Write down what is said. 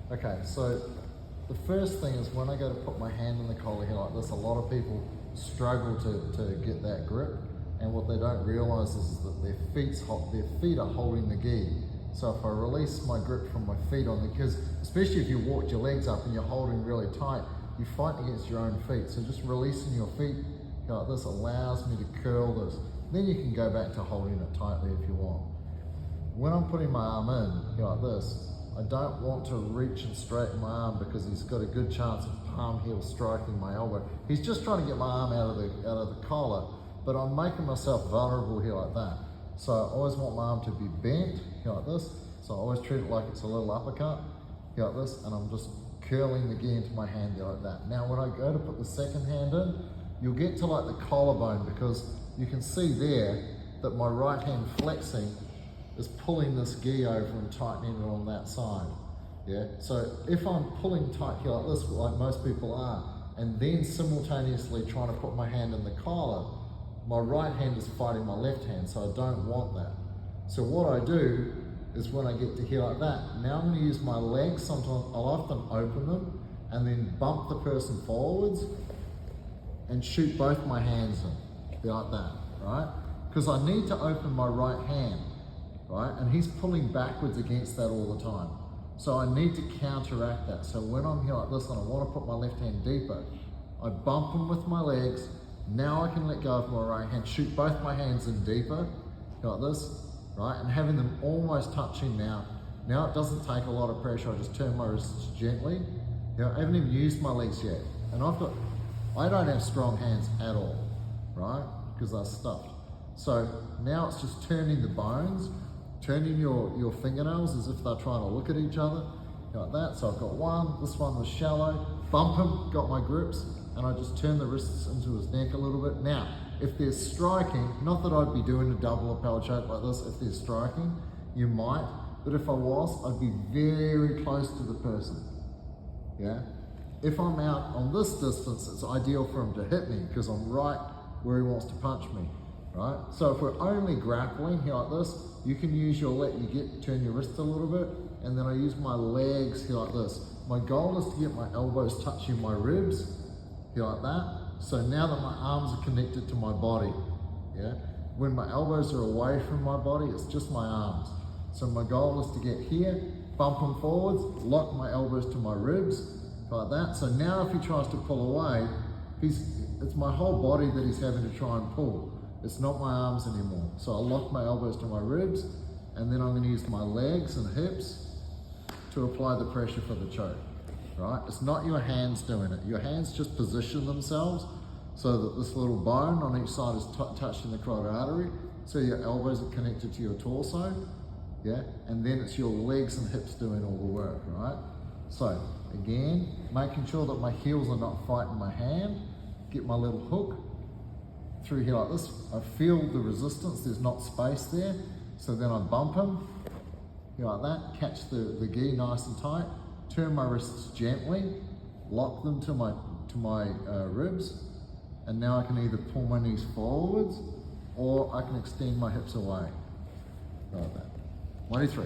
Okay, so the first thing is when I go to put my hand in the collar here like this, a lot of people struggle to get that grip, and what they don't realise is that their feet are holding the gi. So if I release my grip from my feet on the, because especially if you walked your legs up and you're holding really tight, you fight against your own feet. So just releasing your feet like this allows me to curl this. Then you can go back to holding it tightly if you want. When I'm putting my arm in like this, I don't want to reach and straighten my arm because he's got a good chance of palm heel striking my elbow. He's just trying to get my arm out of the collar, but I'm making myself vulnerable here like that. So I always want my arm to be bent here like this. So I always treat it like it's a little uppercut here like this, and I'm just curling the gi into my hand there like that. Now when I go to put the second hand in, you'll get to like the collarbone, because you can see there that my right hand flexing is pulling this gi over and tightening it on that side. Yeah. So if I'm pulling tight here like this, like most people are, and then simultaneously trying to put my hand in the collar, my right hand is fighting my left hand, so I don't want that. So what I do is when I get to here like that, now I'm going to use my legs. Sometimes I'll often open them and then bump the person forwards and shoot both my hands in, like that, right? Because I need to open my right hand, right? And he's pulling backwards against that all the time. So I need to counteract that. So when I'm here like this and I want to put my left hand deeper, I bump him with my legs. Now I can let go of my right hand, shoot both my hands in deeper, like this, right? And having them almost touching now. Now it doesn't take a lot of pressure. I just turn my wrists gently. You know, I haven't even used my legs yet. And I don't have strong hands at all, right? Because they're stuffed. So now it's just turning the bones, turning your fingernails as if they're trying to look at each other, like that. So I've got one, this one was shallow, bump him, got my grips, and I just turn the wrists into his neck a little bit. Now, if they're striking, not that I'd be doing a double lapel choke like this, if they're striking, you might, but if I was, I'd be very close to the person, yeah? If I'm out on this distance, it's ideal for him to hit me because I'm right where he wants to punch me, right? So if we're only grappling here like this, you can use turn your wrist a little bit, and then I use my legs here like this. My goal is to get my elbows touching my ribs, here like that. So now that my arms are connected to my body, yeah? When my elbows are away from my body, it's just my arms. So my goal is to get here, bump them forwards, lock my elbows to my ribs, like that. So now if he tries to pull away, it's my whole body that he's having to try and pull. It's not my arms anymore. So I lock my elbows to my ribs, and then I'm going to use my legs and hips to apply the pressure for the choke, right? It's not your hands doing it. Your hands just position themselves so that this little bone on each side is touching the carotid artery, so your elbows are connected to your torso, yeah? And then it's your legs and hips doing all the work, right? So again, making sure that my heels are not fighting my hand, get my little hook through here like this. I feel the resistance, there's not space there, so then I bump him, here like that, catch the gi nice and tight, turn my wrists gently, lock them to my ribs, and now I can either pull my knees forwards or I can extend my hips away, like that. 1, 2, 3.